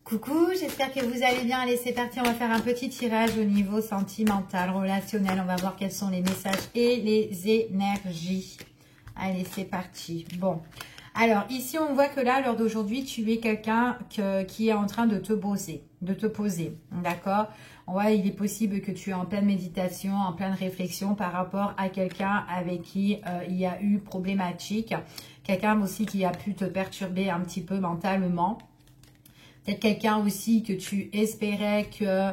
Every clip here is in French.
Coucou, j'espère que vous allez bien. Allez, c'est parti, on va faire un petit tirage au niveau sentimental, relationnel. On va voir quels sont les messages et les énergies. Allez, c'est parti. Bon, alors ici, on voit que là, à l'heure d'aujourd'hui, tu es quelqu'un qui est en train de te poser, d'accord? On voit, il est possible que tu es en pleine méditation, en pleine réflexion par rapport à quelqu'un avec qui il y a eu problématique. Quelqu'un aussi qui a pu te perturber un petit peu mentalement. Peut-être quelqu'un aussi que tu espérais que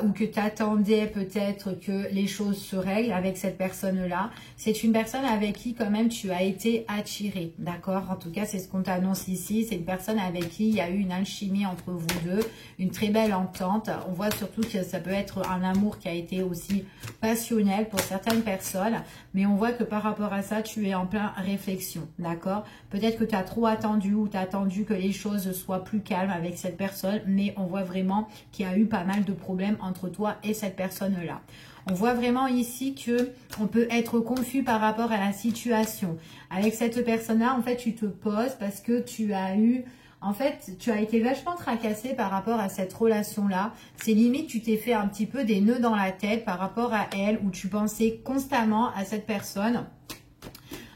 ou que tu attendais peut-être que les choses se règlent avec cette personne-là. C'est une personne avec qui quand même tu as été attiré, d'accord? En tout cas, c'est ce qu'on t'annonce ici. C'est une personne avec qui il y a eu une alchimie entre vous deux, une très belle entente. On voit surtout que ça peut être un amour qui a été aussi passionnel pour certaines personnes, mais on voit que par rapport à ça, tu es en plein réflexion, d'accord? Peut-être que tu as trop attendu ou tu as attendu que les choses soient plus calmes avec cette personne, mais on voit vraiment qu'il y a eu pas mal de problèmes entre toi et cette personne-là. On voit vraiment ici que on peut être confus par rapport à la situation. Avec cette personne-là, en fait, tu te poses parce que tu as eu... En fait, tu as été vachement tracassé par rapport à cette relation-là. C'est limite, tu t'es fait un petit peu des nœuds dans la tête par rapport à elle, où tu pensais constamment à cette personne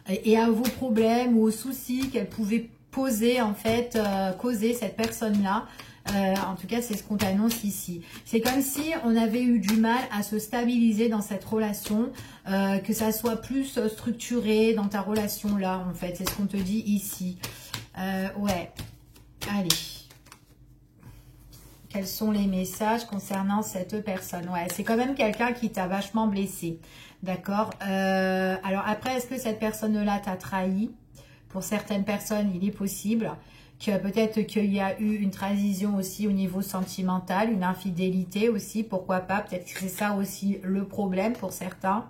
et à vos problèmes ou aux soucis qu'elle pouvait poser, en fait, causer cette personne-là. En tout cas, c'est ce qu'on t'annonce ici. C'est comme si on avait eu du mal à se stabiliser dans cette relation, que ça soit plus structuré dans ta relation là, en fait. C'est ce qu'on te dit ici. Ouais. Allez. Quels sont les messages concernant cette personne? Ouais, c'est quand même quelqu'un qui t'a vachement blessé. D'accord. Alors après, est-ce que cette personne-là t'a trahi? Pour certaines personnes, il est possible que peut-être qu'il y a eu une transition aussi au niveau sentimental, une infidélité aussi, pourquoi pas, peut-être que c'est ça aussi le problème pour certains.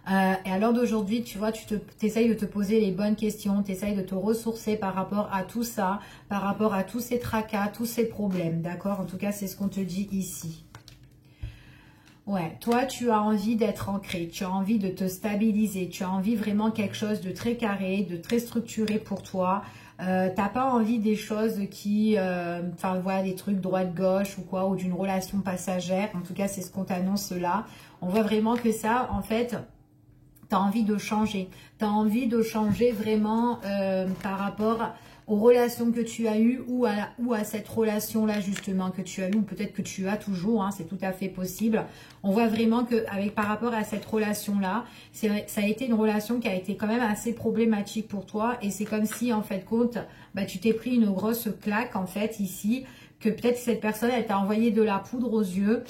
Et à l'heure d'aujourd'hui, tu vois, tu essayes de te poser les bonnes questions, tu essayes de te ressourcer par rapport à tout ça, par rapport à tous ces tracas, tous ces problèmes, d'accord? En tout cas, c'est ce qu'on te dit ici. Ouais, toi, tu as envie d'être ancré, tu as envie de te stabiliser, tu as envie vraiment quelque chose de très carré, de très structuré pour toi. T'as pas envie des choses qui, enfin voilà, des trucs droite-gauche ou quoi, ou d'une relation passagère. En tout cas, c'est ce qu'on t'annonce là. On voit vraiment que ça, en fait, t'as envie de changer. T'as envie de changer vraiment par rapport aux relations que tu as eues ou à cette relation-là justement que tu as eue, ou peut-être que tu as toujours, hein, c'est tout à fait possible. On voit vraiment que par rapport à cette relation-là, ça a été une relation qui a été quand même assez problématique pour toi, et c'est comme si en fait compte, bah, tu t'es pris une grosse claque en fait ici, que peut-être cette personne elle t'a envoyé de la poudre aux yeux.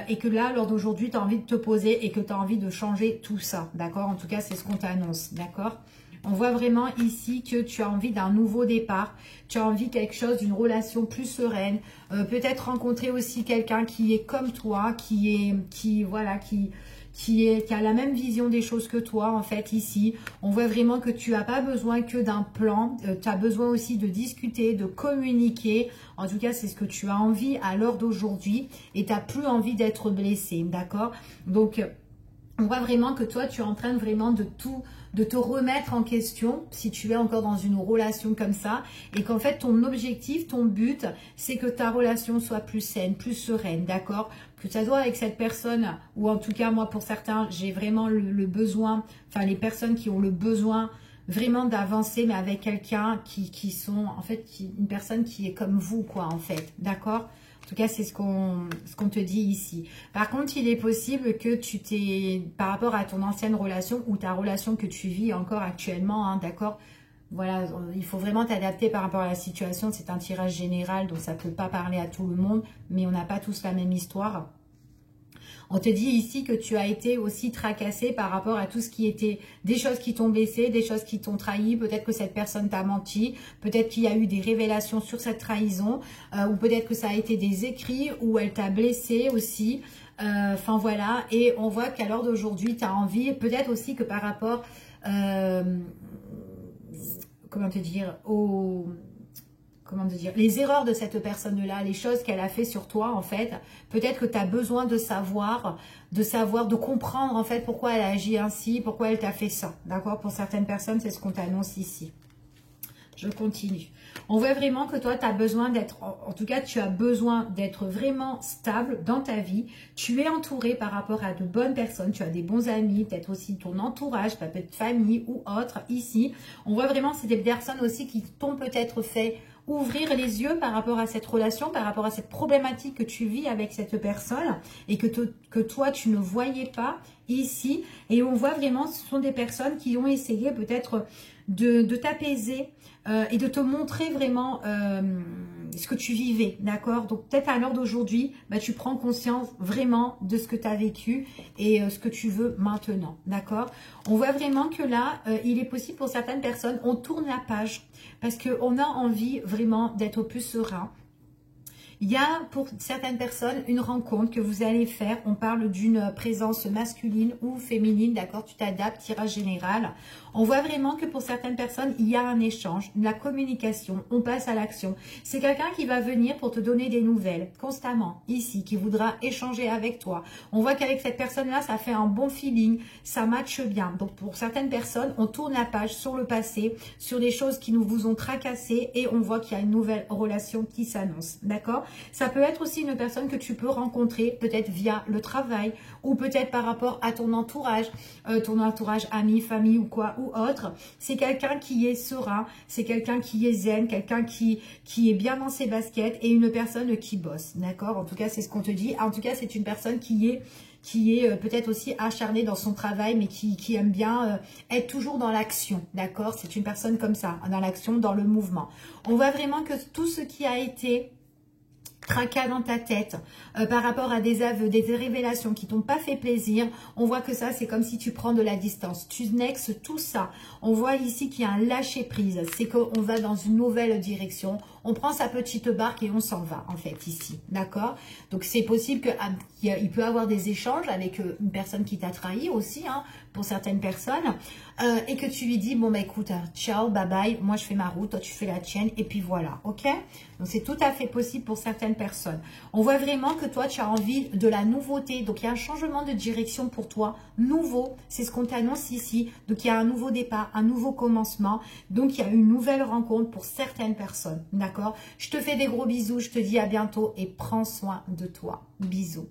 Et que là, lors d'aujourd'hui, tu as envie de te poser et que tu as envie de changer tout ça, d'accord? En tout cas, c'est ce qu'on t'annonce, d'accord? On voit vraiment ici que tu as envie d'un nouveau départ, tu as envie quelque chose, d'une relation plus sereine, peut-être rencontrer aussi quelqu'un qui est comme toi, qui a la même vision des choses que toi, en fait, ici. On voit vraiment que tu n'as pas besoin que d'un plan, tu as besoin aussi de discuter, de communiquer. En tout cas, c'est ce que tu as envie à l'heure d'aujourd'hui et tu n'as plus envie d'être blessé, d'accord? Donc, on voit vraiment que toi, tu es en train vraiment de te remettre en question si tu es encore dans une relation comme ça, et qu'en fait ton objectif, ton but, c'est que ta relation soit plus saine, plus sereine, d'accord? Que ça soit avec cette personne, ou en tout cas moi pour certains, j'ai vraiment le besoin, enfin les personnes qui ont le besoin vraiment d'avancer, mais avec quelqu'un qui sont en fait une personne qui est comme vous, quoi, en fait, d'accord? En tout cas, c'est ce qu'on te dit ici. Par contre, il est possible que par rapport à ton ancienne relation ou ta relation que tu vis encore actuellement, hein, d'accord? Voilà, il faut vraiment t'adapter par rapport à la situation. C'est un tirage général, donc ça ne peut pas parler à tout le monde, mais on n'a pas tous la même histoire. On te dit ici que tu as été aussi tracassé par rapport à tout ce qui était des choses qui t'ont blessé, des choses qui t'ont trahi. Peut-être que cette personne t'a menti, peut-être qu'il y a eu des révélations sur cette trahison, ou peut-être que ça a été des écrits où elle t'a blessé aussi. Enfin voilà, et on voit qu'à l'heure d'aujourd'hui, tu as envie, peut-être aussi que par rapport, comment te dire, les erreurs de cette personne-là, les choses qu'elle a fait sur toi, en fait, peut-être que tu as besoin de savoir, de comprendre, en fait, pourquoi elle a agi ainsi, pourquoi elle t'a fait ça, d'accord? Pour certaines personnes, c'est ce qu'on t'annonce ici. Je continue. On voit vraiment que toi, tu as besoin d'être, en tout cas, tu as besoin d'être vraiment stable dans ta vie. Tu es entouré par rapport à de bonnes personnes. Tu as des bons amis, peut-être aussi ton entourage, peut-être famille ou autre. Ici, on voit vraiment que c'est des personnes aussi qui t'ont peut-être fait ouvrir les yeux par rapport à cette relation, par rapport à cette problématique que tu vis avec cette personne et que toi, tu ne voyais pas ici. Et on voit vraiment, ce sont des personnes qui ont essayé peut-être de t'apaiser et de te montrer vraiment ce que tu vivais, d'accord? Donc peut-être à l'heure d'aujourd'hui, bah, tu prends conscience vraiment de ce que tu as vécu et ce que tu veux maintenant, d'accord? On voit vraiment que là, il est possible pour certaines personnes, on tourne la page parce qu'on a envie vraiment d'être au plus serein. Il y a pour certaines personnes une rencontre que vous allez faire. On parle d'une présence masculine ou féminine, d'accord? Tu t'adaptes, tirage général. On voit vraiment que pour certaines personnes, il y a un échange, de la communication. On passe à l'action. C'est quelqu'un qui va venir pour te donner des nouvelles constamment, ici, qui voudra échanger avec toi. On voit qu'avec cette personne-là, ça fait un bon feeling, ça matche bien. Donc pour certaines personnes, on tourne la page sur le passé, sur des choses qui nous vous ont tracassé et on voit qu'il y a une nouvelle relation qui s'annonce, d'accord? Ça peut être aussi une personne que tu peux rencontrer peut-être via le travail ou peut-être par rapport à ton entourage ami, famille ou quoi ou autre. C'est quelqu'un qui est serein, c'est quelqu'un qui est zen, quelqu'un qui est bien dans ses baskets et une personne qui bosse, d'accord? En tout cas, c'est ce qu'on te dit. En tout cas, c'est une personne qui est peut-être aussi acharnée dans son travail, mais qui aime bien être toujours dans l'action, d'accord? C'est une personne comme ça, dans l'action, dans le mouvement. On voit vraiment que tout ce qui a été tracas dans ta tête par rapport à des aveux, des révélations qui t'ont pas fait plaisir, on voit que ça c'est comme si tu prends de la distance, tu nexes tout ça. On voit ici qu'il y a un lâcher prise, c'est qu'on va dans une nouvelle direction, on prend sa petite barque et on s'en va en fait ici, d'accord? Donc c'est possible qu'il peut avoir des échanges avec une personne qui t'a trahi aussi, hein, pour certaines personnes, et que tu lui dis, bon bah écoute, ciao, bye bye, moi je fais ma route, toi tu fais la tienne, et puis voilà, ok? Donc c'est tout à fait possible pour certaines personnes. On voit vraiment que toi tu as envie de la nouveauté, donc il y a un changement de direction pour toi, nouveau, c'est ce qu'on t'annonce ici, donc il y a un nouveau départ, un nouveau commencement, donc il y a une nouvelle rencontre pour certaines personnes, d'accord? Je te fais des gros bisous, je te dis à bientôt et prends soin de toi, bisous.